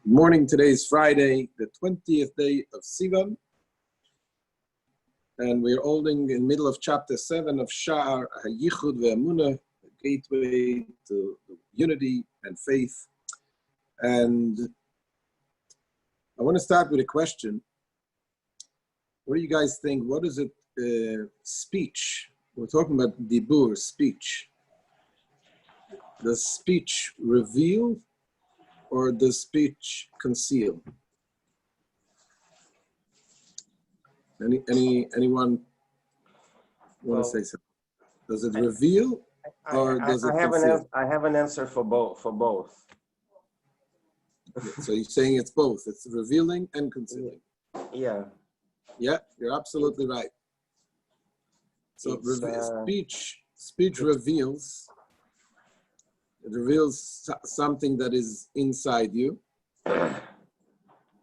Good morning. Today is Friday, the 20th day of Sivan. And we're holding in the middle of chapter 7 of Shaar, Hayichud, VEHAEMUNA, the gateway to unity and faith. And I want to start with a question. What do you guys think? What is it, speech? We're talking about dibur, speech. Does speech reveal or does speech conceal? Anyone want to say something? Does it reveal or does it conceal? I have an answer for both. So you're saying it's both. It's revealing and concealing. Yeah. Yeah, you're absolutely right. So speech reveals. It reveals something that is inside you.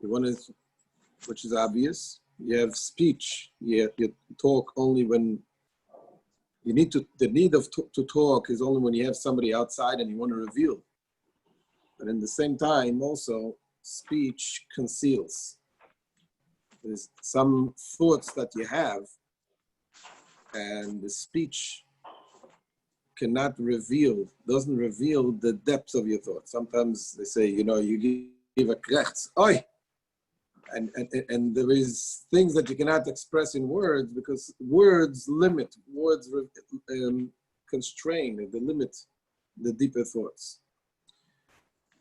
Which is obvious. You have speech. You talk only when you need to. The need to talk is only when you have somebody outside and you want to reveal. But in the same time, also speech conceals. There's some thoughts that you have, and the speech doesn't reveal the depth of your thoughts. Sometimes they say, you give a krechts, oi! And there is things that you cannot express in words because words limit, constrain, they limit the deeper thoughts.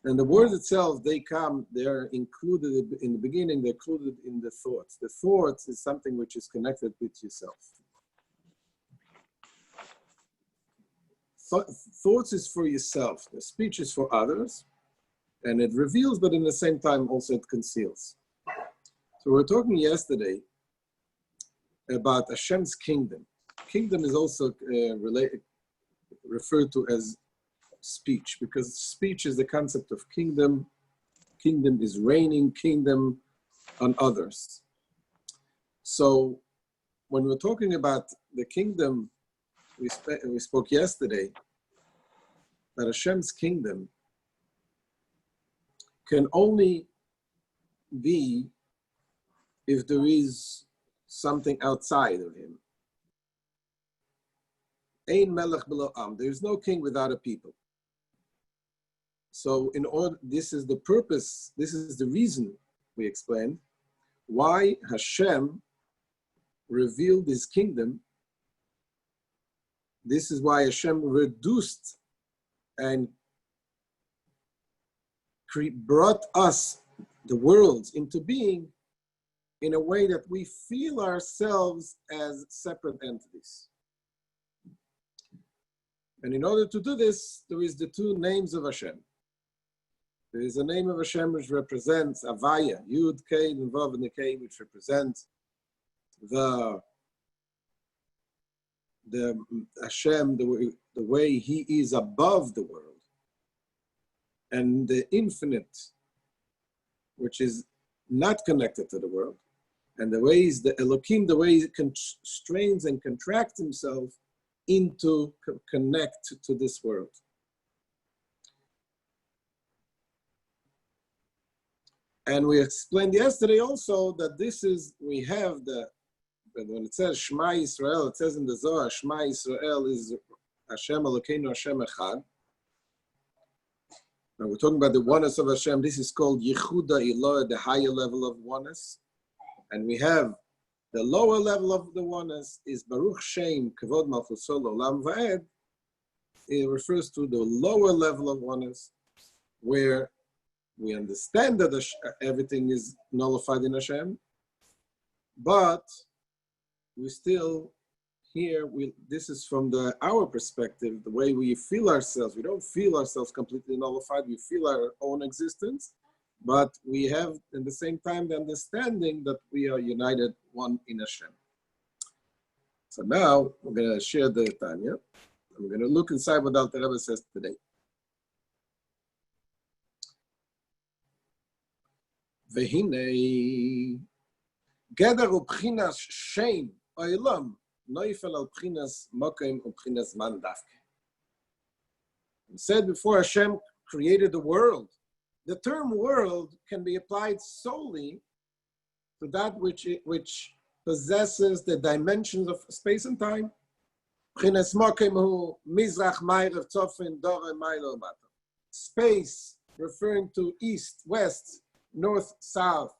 And the words itself, they're included in the beginning, they're included in the thoughts. The thoughts is something which is connected with yourself. Thoughts is for yourself, the speech is for others, and it reveals, but in the same time also it conceals. So we were talking yesterday about Hashem's kingdom. Kingdom is also referred to as speech, because speech is the concept of kingdom. Kingdom is reigning, kingdom on others. So when we're talking about the kingdom, we spoke yesterday that Hashem's kingdom can only be if there is something outside of him. Ein melech b'lo am. There is no king without a people. So this is the purpose, this is the reason, we explained, why Hashem revealed his kingdom. This is why Hashem reduced and brought us, the worlds, into being in a way that we feel ourselves as separate entities. And in order to do this, there is the two names of Hashem. There is a name of Hashem which represents Avaya, Yud, Kei, and Vav, and the Kei, which represents the Hashem, the way he is above the world, and the infinite, which is not connected to the world, and the way is the Elohim, the way he constrains and contracts himself into connect to this world. And we explained yesterday also that we have when it says Shema Yisrael, it says in the Zohar, Shema Yisrael is Hashem Elokeinu Hashem Echad. Now we're talking about the oneness of Hashem. This is called Yehuda Eloah, the higher level of oneness. And we have the lower level of the oneness is Baruch Shem Kavod Malchuso Olam Va'ed. It refers to the lower level of oneness, where we understand that everything is nullified in Hashem, but we still here, this is from our perspective, the way we feel ourselves. We don't feel ourselves completely nullified. We feel our own existence, but we have, at the same time, the understanding that we are united one in Hashem. So now, we're going to share the Tanya. I'm going to look inside what Alter Rebbe says today. Vehine, Geder ubchinas Shem Olam Neufel al bchinas Mokem ubchinas Man Dafke. He said before Hashem created the world, the term world can be applied solely to that which possesses the dimensions of space and time. Space referring to east, west, north, south,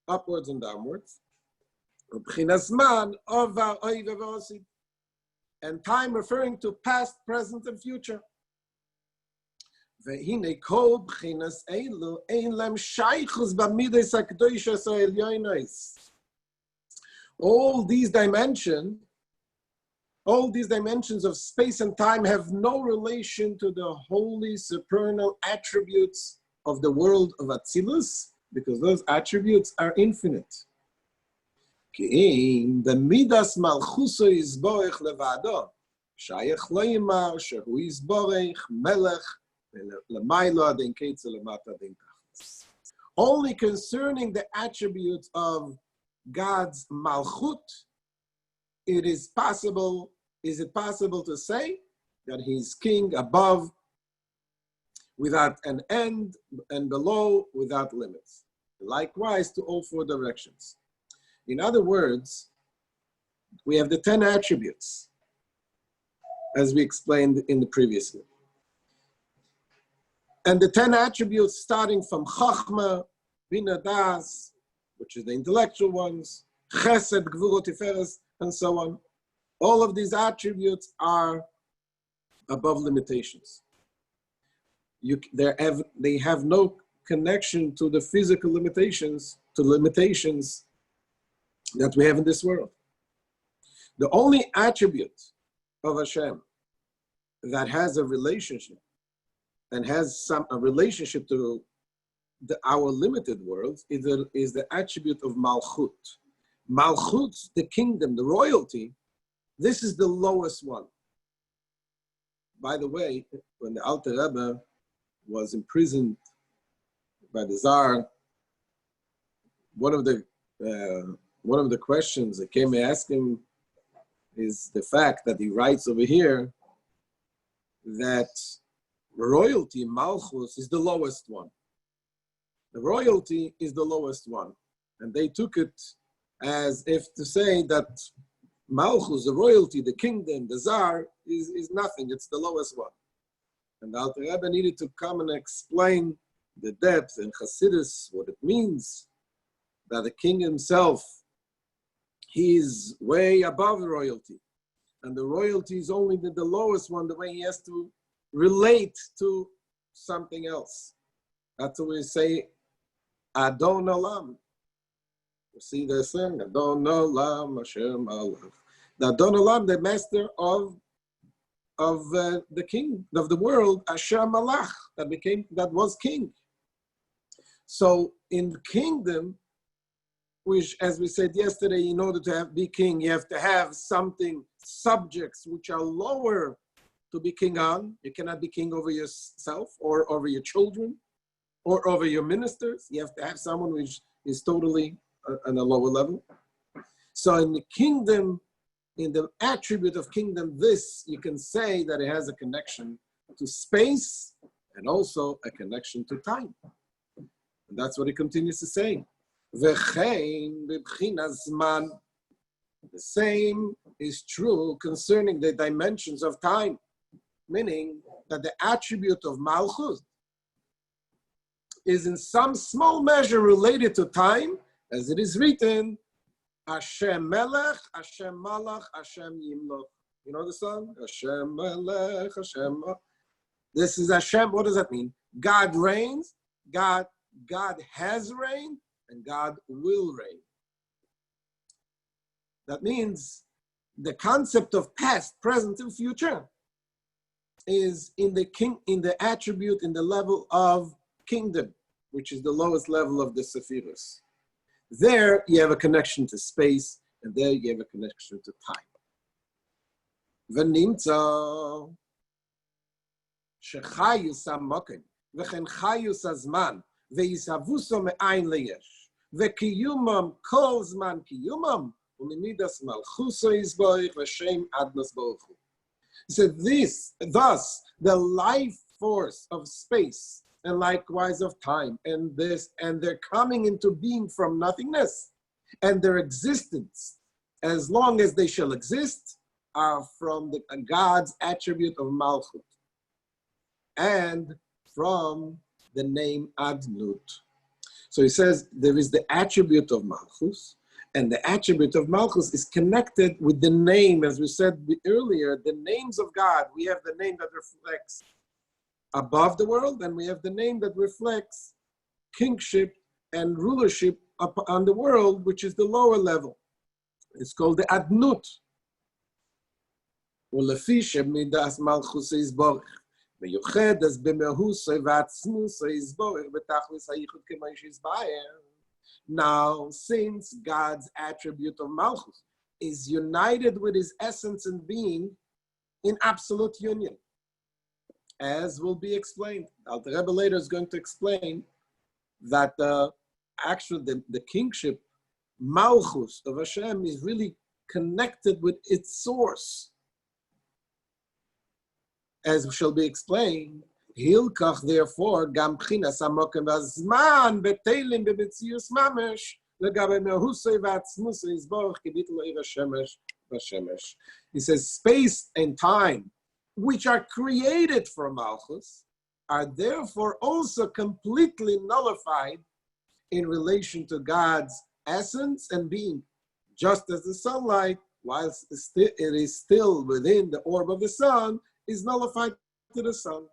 upwards and downwards. And time referring to past, present, and future. All these dimensions of space and time have no relation to the holy supernal attributes of the world of Atzilus, because those attributes are infinite. The midas malchuso izborech levado, shayach loyimar shehu izborech melech lemaylo aden keitze lemata aden tachlis. Only concerning the attributes of God's malchut, is it possible to say that he's king above without an end and below without limits? Likewise to all four directions. In other words, we have the 10 attributes, as we explained in the previous one. And the 10 attributes starting from Chachma, Bina Das, which is the intellectual ones, Chesed, Gvurot, Tiferes, and so on. All of these attributes are above limitations. They have no connection to the physical limitations, that we have in this world. The only attribute of Hashem that has a relationship and has a relationship to our limited world is the attribute of Malchut. Malchut, the kingdom, the royalty, this is the lowest one. By the way, when the Alter Rebbe was imprisoned by the Tsar, one of the questions that came to ask him is the fact that he writes over here that royalty, Malchus, is the lowest one. The royalty is the lowest one. And they took it as if to say that Malchus, the royalty, the kingdom, the Tsar, is nothing. It's the lowest one. And the Alter Rebbe needed to come and explain the depth and Chassidus, what it means that the king himself, he is way above royalty. And the royalty is only the lowest one, the way he has to relate to something else. That's what we say, Adon Olam. You see the thing, Adon Olam, Hashem Malach. The Adon Olam, the master of the king of the world, Hashem Malach, that was king. So in the kingdom, which, as we said yesterday, in order to be king, you have to have subjects which are lower to be king on. You cannot be king over yourself or over your children or over your ministers. You have to have someone which is totally on a lower level. So in the kingdom, in the attribute of kingdom, this, you can say that it has a connection to space and also a connection to time. And that's what he continues to say. The same is true concerning the dimensions of time, meaning that the attribute of Malchut is in some small measure related to time, as it is written, Hashem Melech, Hashem Malach, Hashem Yimloch. You know the song? Hashem Melech, Hashem Malach. This is Hashem. What does that mean? God reigns, God has reigned, and God will reign. That means the concept of past, present, and future is in the attribute, in the level of kingdom, which is the lowest level of the Sephirus. There you have a connection to space, and there you have a connection to time. V'nimtza shechayus hamokim v'chen chayus hazman ve'yisavuso me'ayin leyesh ve'kiyumam kol zman kiyumam u'mimidas malchuso yizborich v'shem adnos baruch hu. He said thus, the life force of space and likewise of time, and this, and they're coming into being from nothingness, and their existence, as long as they shall exist, are from the God's attribute of Malchut, and from the name Adnut. So he says there is the attribute of Malchus, and the attribute of Malchus is connected with the name, as we said earlier, the names of God. We have the name that reflects above the world, and we have the name that reflects kingship and rulership upon the world, which is the lower level. It's called the Adnut. ולפי שמידס מלכוס יסבורך, מיוחדת במהוסו ועצמוסו יסבורך בתכלס היחוד כמו שיסבהר. Now, since God's attribute of Malchus is united with his essence and being in absolute union, as will be explained. The Rebbe later is going to explain that actually the kingship, Malchus of Hashem, is really connected with its source. As shall be explained, Hilkach, therefore, gam bchinas hamokem v'azman betelim b'metzius mamesh legabe mehusay v'atzmusay yisborach kibitlo ira shemesh v'shemesh. He says, space and time, which are created for Malchus, are therefore also completely nullified in relation to God's essence and being, just as the sunlight, whilst it is still within the orb of the sun, is nullified to the sun.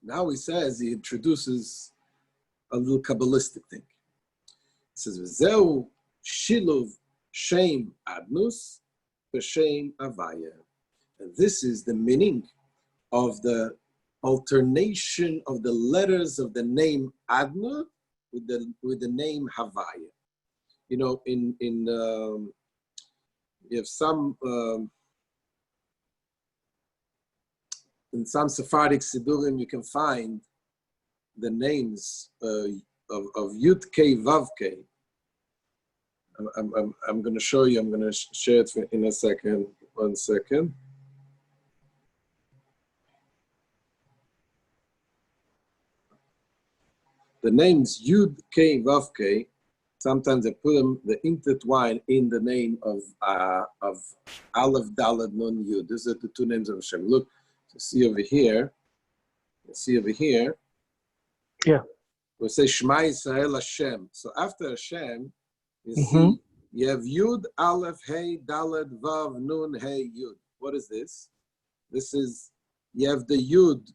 Now he says, he introduces a little Kabbalistic thing. He says, V'zeu shiluv shem adnus v'shem avaya. And this is the meaning of the alternation of the letters of the name Adnut with the name Havaya. You know, you have some in some Sephardic Sidurim, you can find the names of Yud K Vav K. I'm going to show you. I'm going to share it in a second. 1 second. The names Yud K Vav K, sometimes they put them, they intertwine in the name of Aleph Dalad Nun Yud. These are the two names of Hashem. Look. See over here. Yeah. We say Shema Yisrael Hashem. So after Hashem, you see you have Yud, Aleph, Hey, Daled, Vav, Nun, Hey, Yud. What is this? This is, you have the Yud,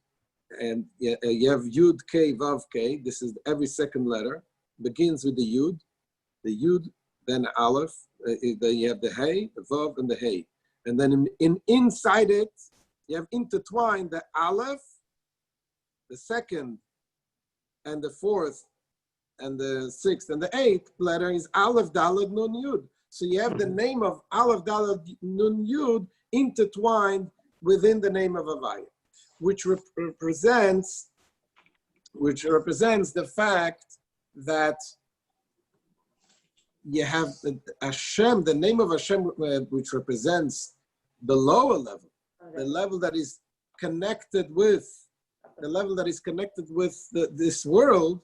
and you have Yud, K, Vav, K. This is every second letter. Begins with the Yud, then Aleph, then you have the Hey, the Vav, and the Hey. And then inside it, you have intertwined the Aleph, the second, and the fourth, and the sixth, and the eighth letter is Aleph Daled Nun Yud. So you have the name of Aleph Daled Nun Yud intertwined within the name of Havaya, which represents the fact that you have Hashem, the name of Hashem, which represents the lower level. The level that is connected with this world,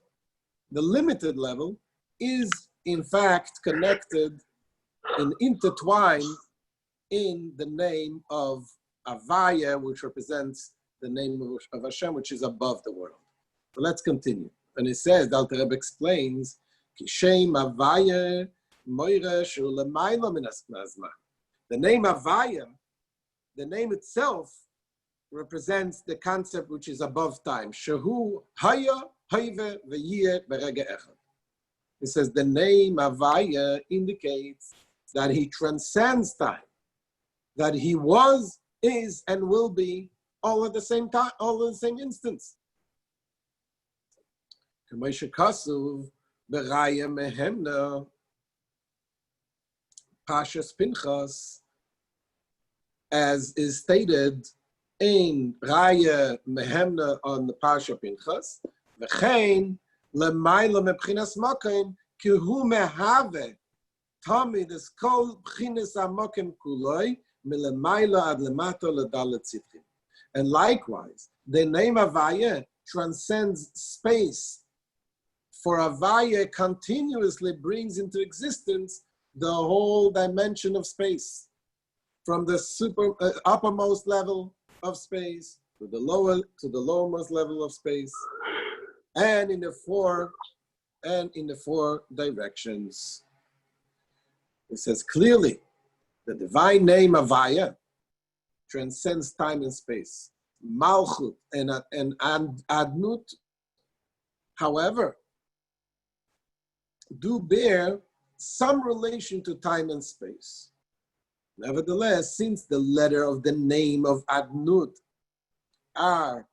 the limited level, is in fact connected and intertwined in the name of Havaya, which represents the name of Hashem, which is above the world. So let's continue. And it says, the Alter Rebbe explains, Kishem Havaya Moira Shu Lemaila Min Hazman. The name Havaya, the name itself, represents the concept which is above time. Shehu Haya Hayve V'yeh Berega Echad. It says the name Havaya indicates that he transcends time, that he was, is, and will be all at the same time, all in the same instance. K'moshe Kasuv Beraya Vehaemuna Pashas Pinchas, as is stated in Raya Vehaemuna on the Parsha Pinchas, V'chein lemayla mebchinas mokem ki hu mehave tamid es kol bchinas hamokem kuloi milemayla ad lemato ledalet tzitchim. And likewise, the name Havaya transcends space. For Havaya continuously brings into existence the whole dimension of space, from the uppermost level of space to the lowermost level of space, and in the four directions. It says clearly the divine name Havaya transcends time and space. Malchut and Adnut, however, do bear some relation to time and space. Nevertheless, since the letter of the name of Adnut are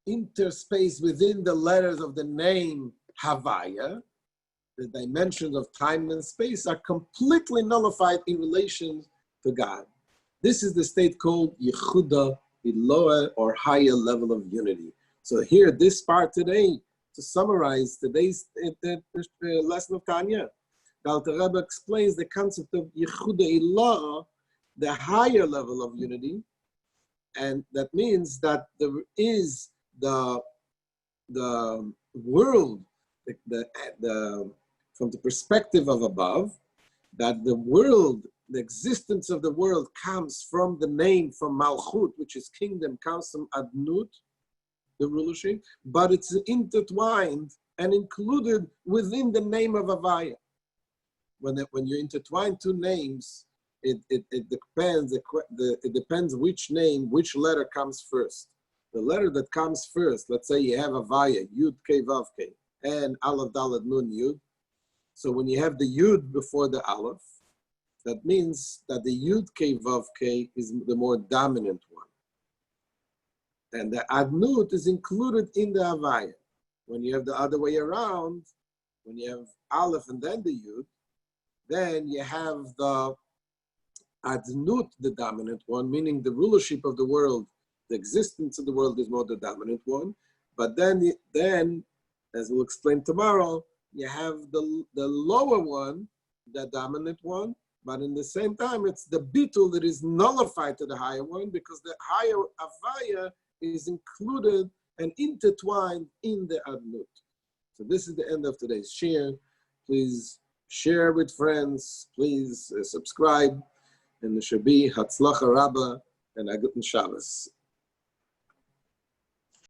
interspaced within the letters of the name Havaya, the dimensions of time and space are completely nullified in relation to God. This is the state called Yehuda, the lower or higher level of unity. So here, this part today, to summarize today's lesson of Tanya, the Alter Rebbe explains the concept of Yehuda Ilah, the higher level of unity, and that means that there is the world, from the perspective of above, that the world, the existence of the world comes from the name, from Malchut, which is kingdom, comes from Adnut, the rulership, but it's intertwined and included within the name of Havaya. When you intertwine two names, it depends which name, which letter comes first. The letter that comes first, let's say you have Havaya, Yud Kei Vav Kei, and Aleph Daled Nun Yud. So when you have the Yud before the Aleph, that means that the Yud Kei Vav Kei is the more dominant one. And the Adnut is included in the Havaya. When you have the other way around, when you have Aleph and then the Yud, then you have the Adnut, the dominant one, meaning the rulership of the world, the existence of the world is more the dominant one. But then as we'll explain tomorrow, you have the lower one, the dominant one, but in the same time, it's the bitul that is nullified to the higher one, because the higher Havaya is included and intertwined in the Adnut. So this is the end of today's share. Please share with friends. Please subscribe. And there should be Hatzlacha Rabbah and a Guten Shabbos.